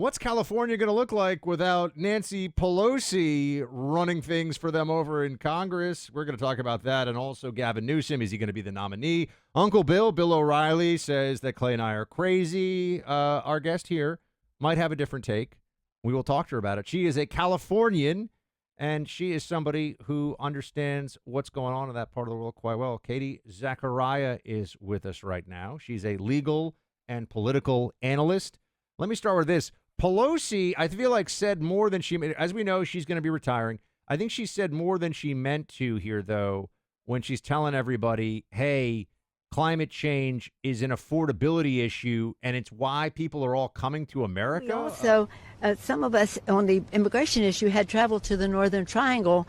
What's California going to look like without Nancy Pelosi running things for them over in Congress? We're going to talk about that. And also Gavin Newsom. Is he going to be the nominee? Uncle Bill O'Reilly, says that Clay and I are crazy. Our guest here might have a different take. We will talk to her about it. She is a Californian, and she is somebody who understands what's going on in that part of the world quite well. Katie Zacharia is with us right now. She's a legal and political analyst. Let me start with this. Pelosi, I feel like, said more than she, as we know, she's going to be retiring. I think she said more than she meant to here, though, when she's telling everybody, hey, climate change is an affordability issue, and it's why people are all coming to America. Also, some of us on the immigration issue had traveled to the Northern Triangle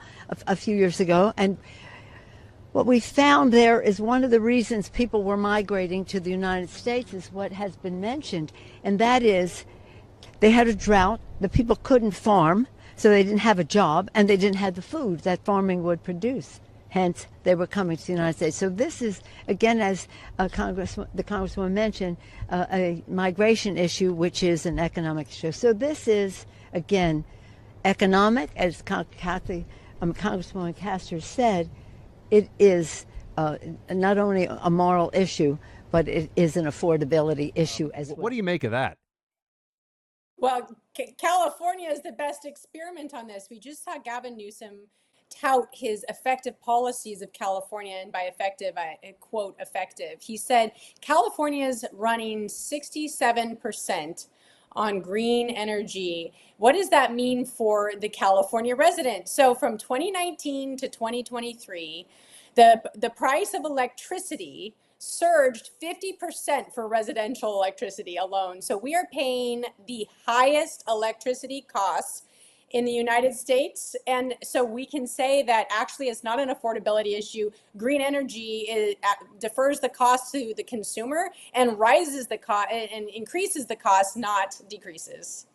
a few years ago, and what we found there is one of the reasons people were migrating to the United States is what has been mentioned, and that is they had a drought, the people couldn't farm, so they didn't have a job, and they didn't have the food that farming would produce. Hence, they were coming to the United States. So this is, again, as the Congresswoman mentioned, a migration issue, which is an economic issue. So this is, again, economic, as Congresswoman Castor said. It is not only a moral issue, but it is an affordability issue as well. What do you make of that? Well, California is the best experiment on this. We just saw Gavin Newsom tout his effective policies of California, and by effective, I quote effective. He said California is running 67% on green energy. What does that mean for the California resident? So from 2019 to 2023, the price of electricity surged 50% for residential electricity alone. So we are paying the highest electricity costs in the United States. And so we can say that actually it's not an affordability issue. Green energy defers the cost to the consumer and rises the cost and increases the cost, not decreases.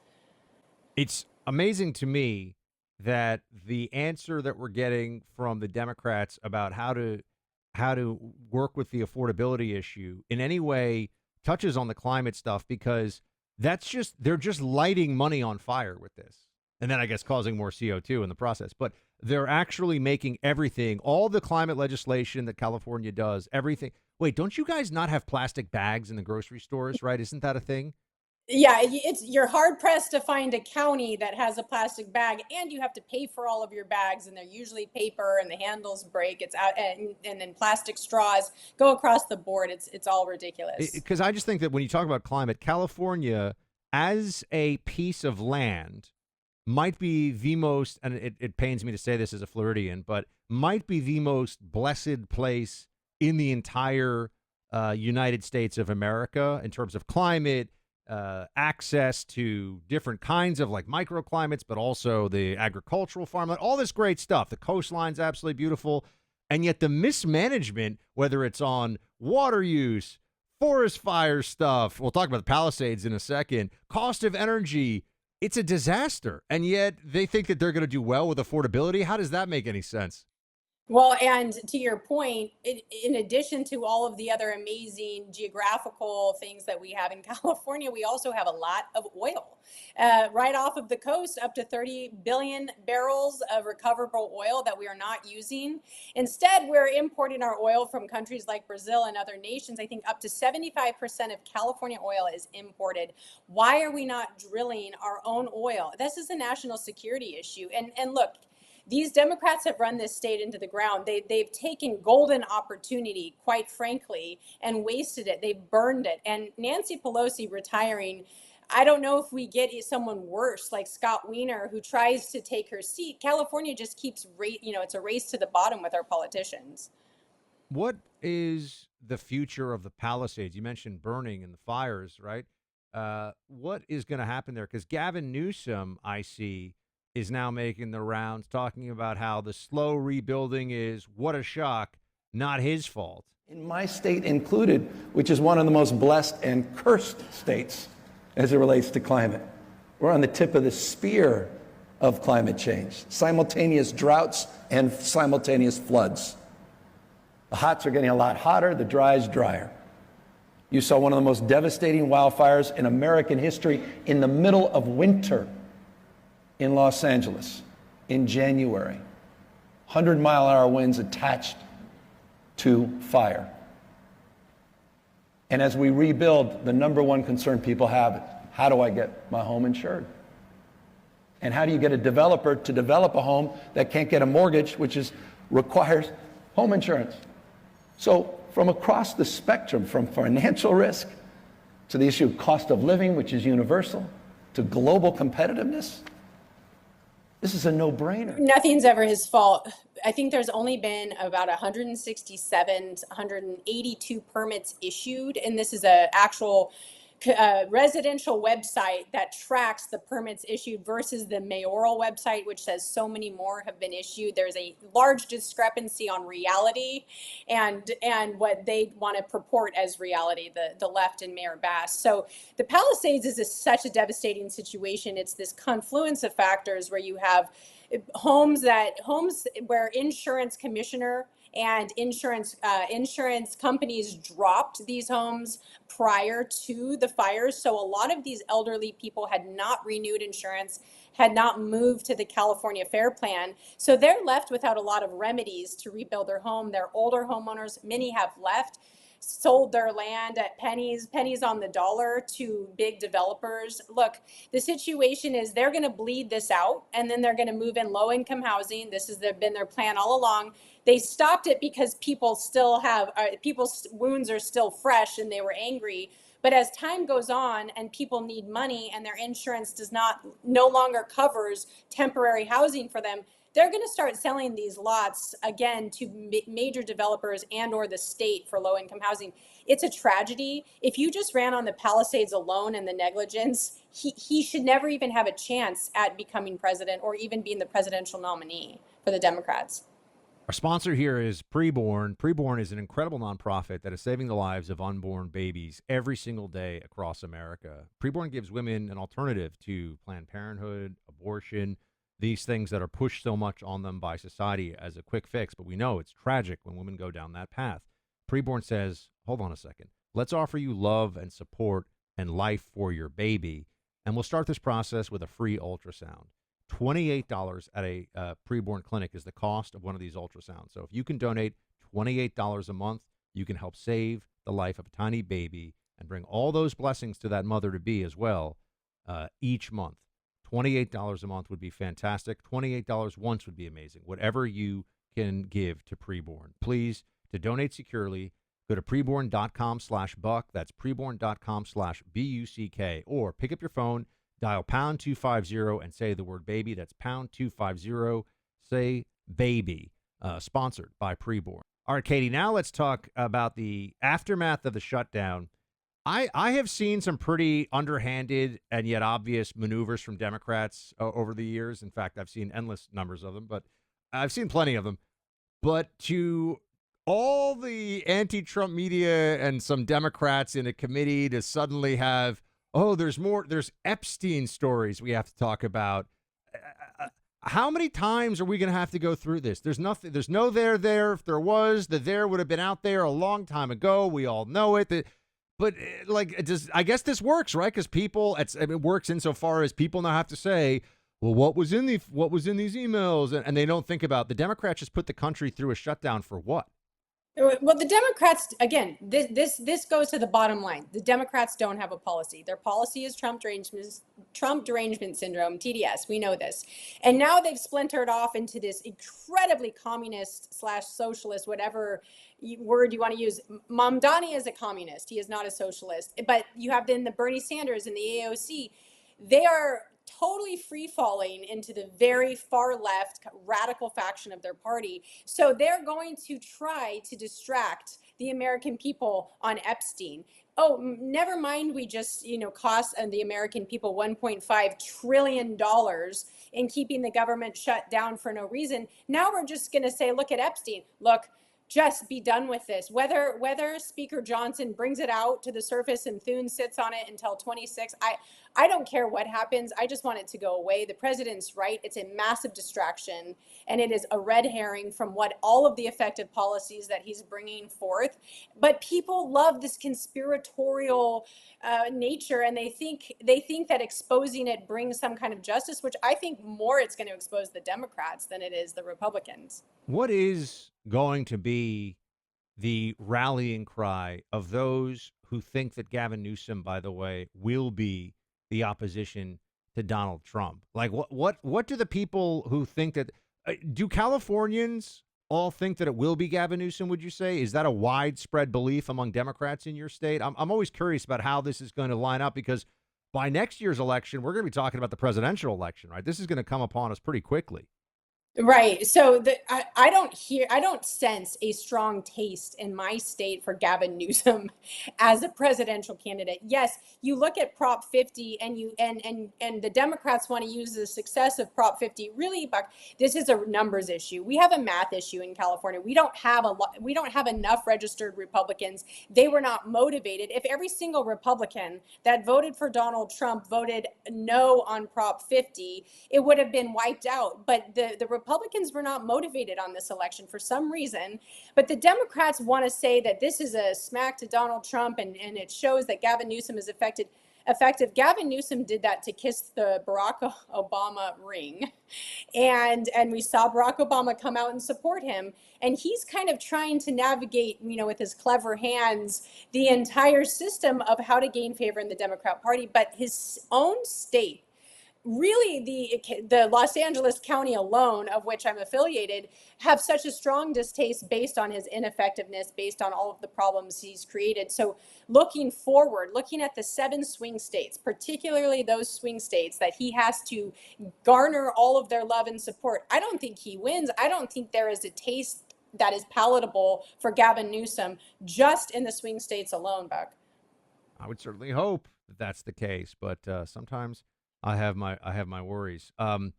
It's amazing to me that the answer that we're getting from the Democrats about how to work with the affordability issue in any way touches on the climate stuff, because they're just lighting money on fire with this. And then I guess causing more CO2 in the process. But they're actually making everything, all the climate legislation that California does, everything. Wait, don't you guys not have plastic bags in the grocery stores, right? Isn't that a thing? Yeah, you're hard pressed to find a county that has a plastic bag, and you have to pay for all of your bags, and they're usually paper, and the handles break. It's out, and then plastic straws go across the board. It's all ridiculous. Because I just think that when you talk about climate, California as a piece of land might be the most, and it pains me to say this as a Floridian, but might be the most blessed place in the entire United States of America in terms of climate, access to different kinds of like microclimates, but also the agricultural farmland, all this great stuff. The coastline's absolutely beautiful. And yet the mismanagement, whether it's on water use, forest fire stuff, we'll talk about the Palisades in a second, cost of energy, it's a disaster. And yet they think that they're going to do well with affordability. How does that make any sense? Well, and to your point, in addition to all of the other amazing geographical things that we have in California, we also have a lot of oil. Right off of the coast, up to 30 billion barrels of recoverable oil that we are not using. Instead, we're importing our oil from countries like Brazil and other nations. I think up to 75% of California oil is imported. Why are we not drilling our own oil? This is a national security issue. And look, these Democrats have run this state into the ground. They've taken golden opportunity, quite frankly, and wasted it. They've burned it. And Nancy Pelosi retiring, I don't know if we get someone worse like Scott Wiener who tries to take her seat. California just keeps, it's a race to the bottom with our politicians. What is the future of the Palisades? You mentioned burning and the fires, right? What is going to happen there? Because Gavin Newsom, I see, is now making the rounds, talking about how the slow rebuilding is, what a shock, not his fault. In my state included, which is one of the most blessed and cursed states as it relates to climate. We're on the tip of the spear of climate change, simultaneous droughts and simultaneous floods. The hots are getting a lot hotter, the dries drier. You saw one of the most devastating wildfires in American history in the middle of winter in Los Angeles in January. 100-mile-an-hour winds attached to fire. And as we rebuild, the number one concern people have is, how do I get my home insured? And how do you get a developer to develop a home that can't get a mortgage, which requires home insurance? So from across the spectrum, from financial risk to the issue of cost of living, which is universal, to global competitiveness, this is a no-brainer. Nothing's ever his fault. I think there's only been about 167, 182 permits issued, and this is an actual residential website that tracks the permits issued versus the mayoral website, which says so many more have been issued. There's a large discrepancy on reality and what they want to purport as reality, the left and Mayor Bass. So the Palisades is such a devastating situation. It's this confluence of factors where you have homes where insurance commissioner and insurance companies dropped these homes prior to the fires. So a lot of these elderly people had not renewed insurance, had not moved to the California Fair Plan. So they're left without a lot of remedies to rebuild their home. They're older homeowners. Many have left, sold their land at pennies on the dollar to big developers. Look, the situation is they're going to bleed this out, and then they're going to move in low-income housing. This has been their plan all along. They stopped it because people's wounds are still fresh and they were angry. But as time goes on and people need money and their insurance no longer covers temporary housing for them, they're going to start selling these lots again to major developers and or the state for low-income housing. It's a tragedy. If you just ran on the Palisades alone and the negligence, he should never even have a chance at becoming president or even being the presidential nominee for the Democrats. Our sponsor here is Preborn. Preborn is an incredible nonprofit that is saving the lives of unborn babies every single day across America. Preborn gives women an alternative to Planned Parenthood, abortion, these things that are pushed so much on them by society as a quick fix. But we know it's tragic when women go down that path. Preborn says, hold on a second. Let's offer you love and support and life for your baby. And we'll start this process with a free ultrasound. $28 at a preborn clinic is the cost of one of these ultrasounds. So if you can donate $28 a month, you can help save the life of a tiny baby and bring all those blessings to that mother-to-be as well each month. $28 a month would be fantastic. $28 once would be amazing. Whatever you can give to Preborn. Please, to donate securely, go to preborn.com/buck. That's preborn.com/BUCK. Or pick up your phone, dial pound 250 and say the word baby. That's pound 250. Say baby. Sponsored by Preborn. All right, Katie, now let's talk about the aftermath of the shutdown. I have seen some pretty underhanded and yet obvious maneuvers from Democrats over the years. In fact, I've seen endless numbers of them, but I've seen plenty of them. But to all the anti-Trump media and some Democrats in a committee to suddenly have, there's Epstein stories we have to talk about. How many times are we going to have to go through this? There's nothing. There's no there. If there was, the there would have been out there a long time ago. We all know it. But I guess this works, right? Because it works insofar as people now have to say, well, what was in these emails? And they don't think about the Democrats just put the country through a shutdown for what? Well, the Democrats, again, this goes to the bottom line. The Democrats don't have a policy. Their policy is Trump derangement syndrome, TDS. We know this. And now they've splintered off into this incredibly communist/socialist, whatever word you want to use. Mamdani is a communist. He is not a socialist. But you have then the Bernie Sanders and the AOC. They are totally free-falling into the very far left radical faction of their party. So they're going to try to distract the American people on Epstein. Oh, never mind, we just, cost the American people $1.5 trillion in keeping the government shut down for no reason. Now we're just going to say, look at Epstein. Look, just be done with this. Whether Speaker Johnson brings it out to the surface and Thune sits on it until 26, I don't care what happens. I just want it to go away. The president's right. It's a massive distraction, and it is a red herring from what all of the effective policies that he's bringing forth. But people love this conspiratorial nature, and they think that exposing it brings some kind of justice, which I think more it's going to expose the Democrats than it is the Republicans. What is going to be the rallying cry of those who think that Gavin Newsom, by the way, will be the opposition to Donald Trump? Like, what do the people who think that do Californians all think that it will be Gavin Newsom? Would you say, is that a widespread belief among Democrats in your state? I'm always curious about how this is going to line up, because by next year's election, we're going to be talking about the presidential election, right? This is going to come upon us pretty quickly. Right. So I don't sense a strong taste in my state for Gavin Newsom as a presidential candidate. Yes, you look at Prop 50 and the Democrats want to use the success of Prop 50. Really, Buck, this is a numbers issue. We have a math issue in California. We don't have enough registered Republicans. They were not motivated. If every single Republican that voted for Donald Trump voted no on Prop 50, it would have been wiped out. But the Republicans were not motivated on this election for some reason, but the Democrats want to say that this is a smack to Donald Trump, and it shows that Gavin Newsom is effective. Gavin Newsom did that to kiss the Barack Obama ring, and we saw Barack Obama come out and support him, and he's kind of trying to navigate, with his clever hands, the entire system of how to gain favor in the Democrat Party. But his own state, really the Los Angeles County alone, of which I'm affiliated, have such a strong distaste based on his ineffectiveness, based on all of the problems he's created. So looking forward, looking at the 7 swing states, particularly those swing states that he has to garner all of their love and support, I don't think he wins. I don't think there is a taste that is palatable for Gavin Newsom just in the swing states alone, Buck. I would certainly hope that that's the case, but sometimes I have my worries. Our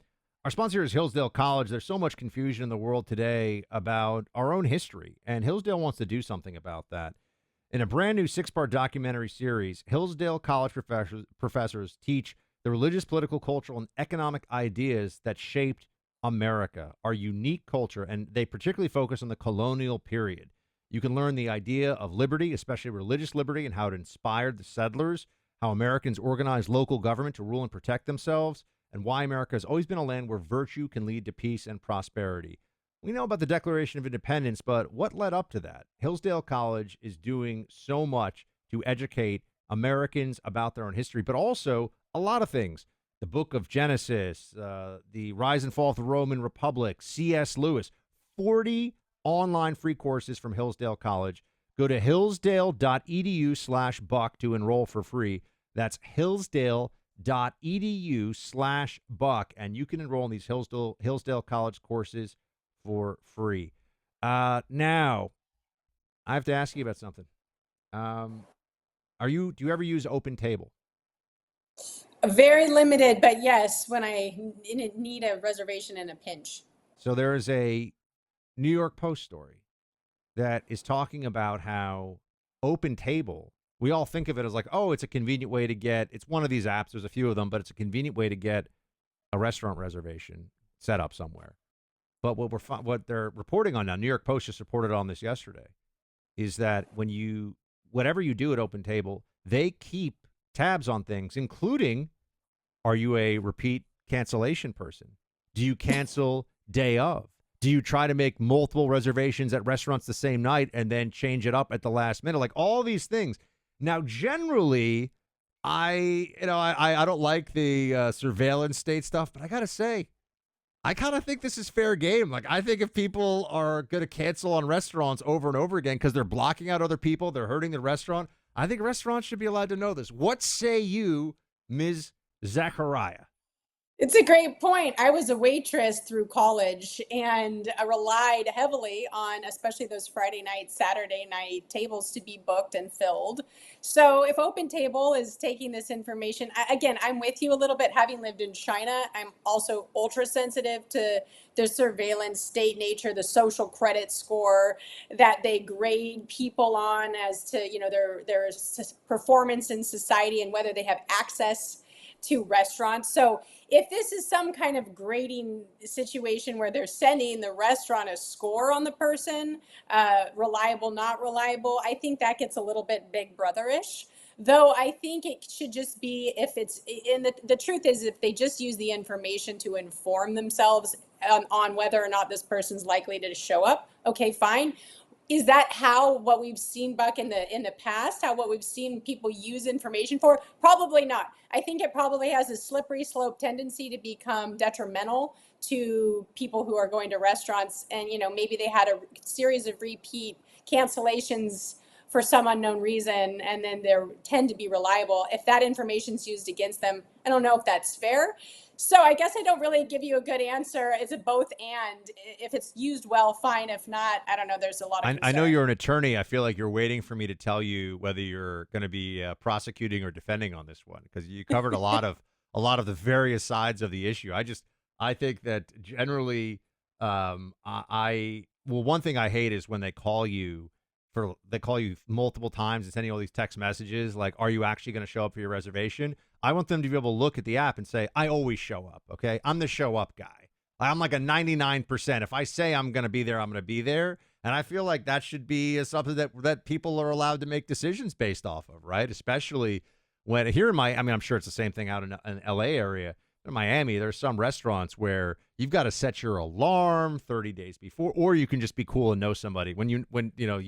sponsor is Hillsdale College. There's so much confusion in the world today about our own history, and Hillsdale wants to do something about that. In a brand new 6-part documentary series, Hillsdale College professors teach the religious, political, cultural, and economic ideas that shaped America, our unique culture, and they particularly focus on the colonial period. You can learn the idea of liberty, especially religious liberty, and how it inspired the settlers, how Americans organized local government to rule and protect themselves, and why America has always been a land where virtue can lead to peace and prosperity. We know about the Declaration of Independence, but what led up to that? Hillsdale College is doing so much to educate Americans about their own history, but also a lot of things. The Book of Genesis, the rise and fall of the Roman Republic, C.S. Lewis, 40 online free courses from Hillsdale College. Go to hillsdale.edu/buck to enroll for free. That's hillsdale.edu/buck, and you can enroll in these Hillsdale College courses for free. Now, I have to ask you about something. Do you ever use Open Table? Very limited, but yes, when I need a reservation in a pinch. So there is a New York Post story that is talking about how Open Table, we all think of it as like, oh, it's a convenient way to get, it's one of these apps, there's a few of them, but it's a convenient way to get a restaurant reservation set up somewhere. But what they're reporting on now, New York Post just reported on this yesterday, is that whatever you do at Open Table, they keep tabs on things, including, are you a repeat cancellation person? Do you cancel day of? Do you try to make multiple reservations at restaurants the same night and then change it up at the last minute? Like all these things. Now, generally, I don't like the surveillance state stuff, but I got to say, I kind of think this is fair game. Like, I think if people are going to cancel on restaurants over and over again because they're blocking out other people, they're hurting the restaurant, I think restaurants should be allowed to know this. What say you, Ms. Zacharia? It's a great point. I was a waitress through college, and I relied heavily on especially those Friday night, Saturday night tables to be booked and filled. So if Open Table is taking this information, again, I'm with you a little bit. Having lived in China, I'm also ultra sensitive to the surveillance state nature, the social credit score that they grade people on as to, their performance in society and whether they have access to restaurants. So if this is some kind of grading situation where they're sending the restaurant a score on the person, reliable, not reliable, I think that gets a little bit Big Brother-ish. Though I think it should just be if it's in the truth is if they just use the information to inform themselves on whether or not this person's likely to show up, okay, fine. Is that how what we've seen, Buck, in the past, how what we've seen people use information for? Probably not. I think it probably has a slippery slope tendency to become detrimental to people who are going to restaurants, and maybe they had a series of repeat cancellations for some unknown reason, and then they tend to be reliable. If that information's used against them, I don't know if that's fair. So I guess I don't really give you a good answer. Is it both and? If it's used well, fine. If not, I don't know. There's a lot of concern. I know you're an attorney. I feel like you're waiting for me to tell you whether you're going to be prosecuting or defending on this one, because you covered a lot of the various sides of the issue. I think that generally, one thing I hate is when they call you multiple times and sending all these text messages like, are you actually going to show up for your reservation? I want them to be able to look at the app and say, I always show up. Okay. I'm the show up guy. I'm like a 99%. If I say I'm going to be there, I'm going to be there. And I feel like that should be something that people are allowed to make decisions based off of, right? Especially when here I'm sure it's the same thing out in LA area. In Miami, there's some restaurants where you've got to set your alarm 30 days before, or you can just be cool and know somebody. When you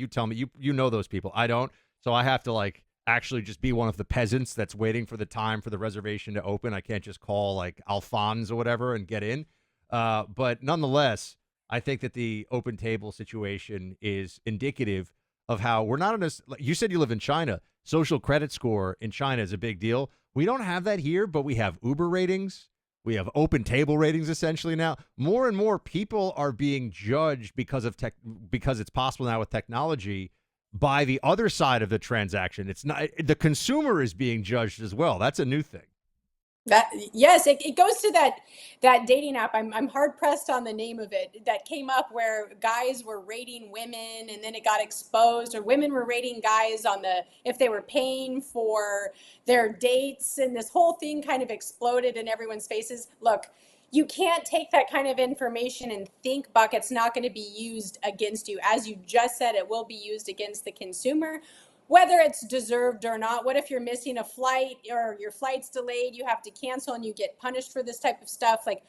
tell me you know those people, I don't, so I have to actually just be one of the peasants that's waiting for the time for the reservation to open. I can't just call like Alphonse or whatever and get in. But nonetheless, I think that the open table situation is indicative of how we're not in a. You said you live in China. Social credit score in China is a big deal. We don't have that here, but we have Uber ratings. We have open table ratings essentially now. More and more people are being judged because it's possible now with technology by the other side of the transaction. It's not the consumer is being judged as well. That's a new thing. Yes, it goes to that dating app. I'm hard pressed on the name of it that came up where guys were rating women and then it got exposed, or women were rating guys on if they were paying for their dates, and this whole thing kind of exploded in everyone's faces. Look, you can't take that kind of information and think, Buck, it's not going to be used against you. As you just said, it will be used against the consumer, whether it's deserved or not. What if you're missing a flight or your flight's delayed, you have to cancel and you get punished for this type of stuff? Like,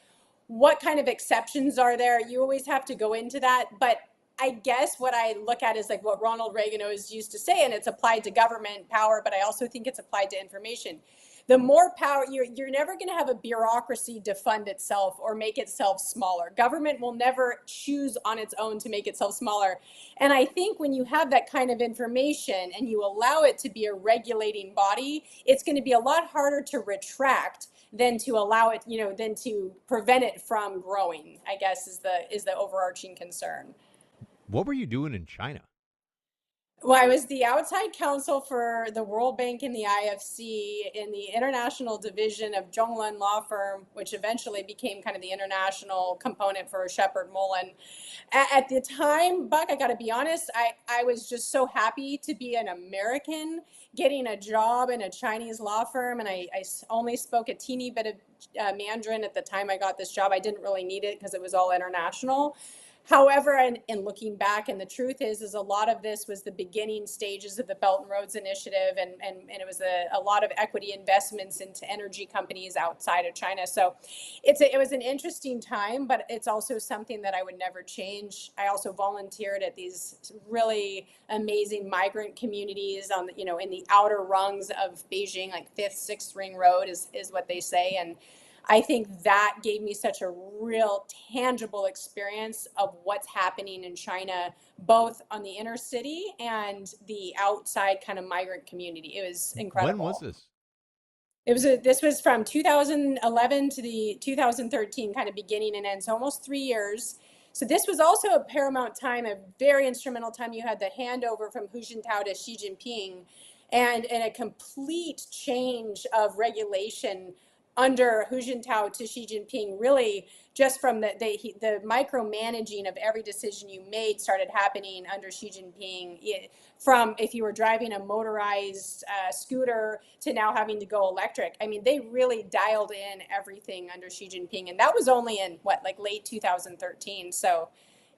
what kind of exceptions are there? You always have to go into that. But I guess what I look at is like what Ronald Reagan always used to say, and it's applied to government power, but I also think it's applied to information. The more power, you're never going to have a bureaucracy defund itself or make itself smaller. Government will never choose on its own to make itself smaller. And I think when you have that kind of information and you allow it to be a regulating body, it's going to be a lot harder to retract than to allow it, than to prevent it from growing, I guess is the overarching concern. What were you doing in China? Well, I was the outside counsel for the World Bank and the IFC in the international division of Zhonglun Law Firm, which eventually became kind of the international component for Shepherd Mullen. At the time, Buck, I got to be honest, I was just so happy to be an American getting a job in a Chinese law firm, and I only spoke a teeny bit of Mandarin at the time I got this job. I didn't really need it because it was all international. However, and looking back, and the truth is a lot of this was the beginning stages of the Belt and Roads Initiative, and it was a lot of equity investments into energy companies outside of China. So it was an interesting time, but it's also something that I would never change. I also volunteered at these really amazing migrant communities in the outer rungs of Beijing, like 5th, 6th Ring Road is what they say. And I think that gave me such a real tangible experience of what's happening in China, both on the inner city and the outside kind of migrant community. It was incredible. When was this? This was from 2011 to the 2013 kind of beginning and end, so almost 3 years. So this was also a paramount time, a very instrumental time. You had the handover from Hu Jintao to Xi Jinping, and a complete change of regulation under Hu Jintao to Xi Jinping, really just from the micromanaging of every decision you made started happening under Xi Jinping. From if you were driving a motorized scooter to now having to go electric. I mean, they really dialed in everything under Xi Jinping. And that was only in late 2013. So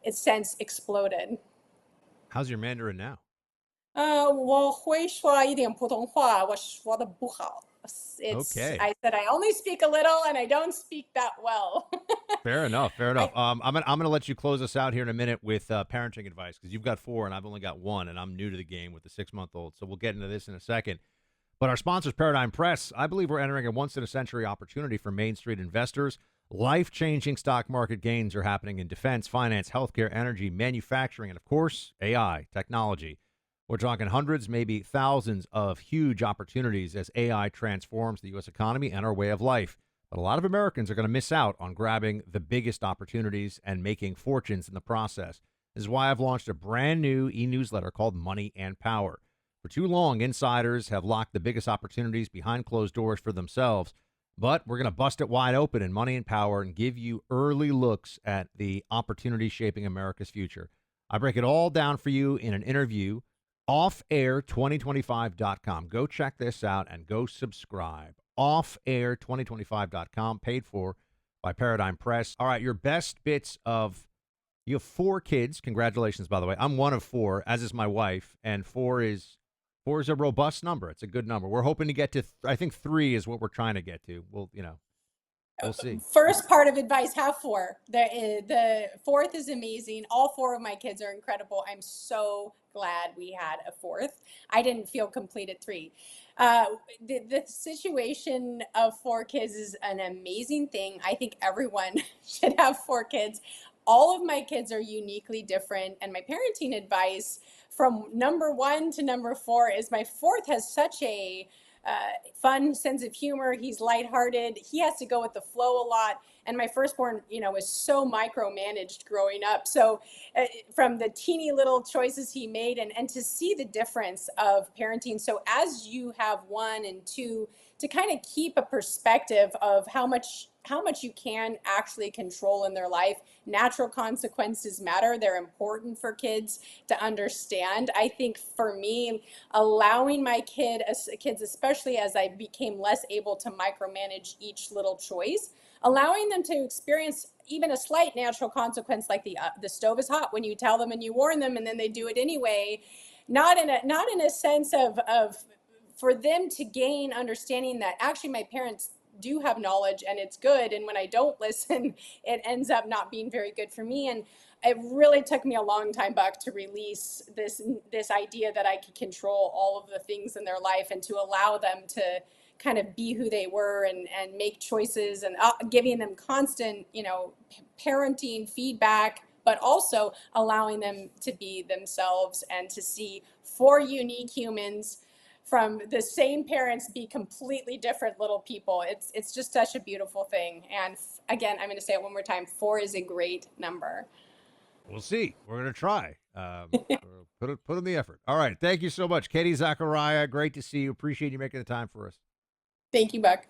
it's since exploded. How's your Mandarin now? 我会说一点普通话，我说的不好。Okay. I said I only speak a little and I don't speak that well. Fair enough. I'm gonna let you close us out here in a minute with parenting advice, because you've got 4 and I've only got 1, and I'm new to the game with the 6-month-old. So we'll get into this in a second. But our sponsors, Paradigm Press, I believe we're entering a once-in-a-century opportunity for Main Street investors. Life-changing stock market gains are happening in defense, finance, healthcare, energy, manufacturing, and, of course, AI, technology. We're talking hundreds, maybe thousands of huge opportunities as AI transforms the U.S. economy and our way of life. But a lot of Americans are going to miss out on grabbing the biggest opportunities and making fortunes in the process. This is why I've launched a brand new e-newsletter called Money and Power. For too long, insiders have locked the biggest opportunities behind closed doors for themselves. But we're going to bust it wide open in Money and Power and give you early looks at the opportunities shaping America's future. I break it all down for you in an interview. Offair2025.com. Go check this out and go subscribe. Offair2025.com, paid for by Paradigm Press. All right, your best bits of, you have 4 kids. Congratulations, by the way. I'm one of 4, as is my wife, and 4 is a robust number. It's a good number. We're hoping to get to, I think 3 is what we're trying to get to. We'll see. First part of advice, have 4. The 4th is amazing. All 4 of my kids are incredible. I'm so glad we had a 4th. I didn't feel complete at 3. The situation of 4 kids is an amazing thing. I think everyone should have 4 kids. All of my kids are uniquely different. And my parenting advice from number 1 to number 4 is my 4th has such a fun sense of humor. He's lighthearted. He has to go with the flow a lot. And my firstborn, was so micromanaged growing up. So from the teeny little choices he made and to see the difference of parenting. So as you have 1 and 2, to kind of keep a perspective of how much you can actually control in their life. Natural consequences matter. They're important for kids to understand. I think for me, allowing my kids, especially as I became less able to micromanage each little choice, allowing them to experience even a slight natural consequence, like the stove is hot when you tell them and you warn them, and then they do it anyway. Not in a sense of for them to gain understanding that actually my parents do have knowledge and it's good, and when I don't listen, it ends up not being very good for me. And it really took me a long time, Buck, to release this idea that I could control all of the things in their life and to allow them to kind of be who they were and make choices, and giving them constant, parenting feedback, but also allowing them to be themselves and to see 4 unique humans from the same parents be completely different little people. It's just such a beautiful thing. And again, I'm going to say it one more time. 4 is a great number. We'll see. We're going to try. Put in the effort. All right. Thank you so much, Katie Zacharia. Great to see you. Appreciate you making the time for us. Thank you, Buck.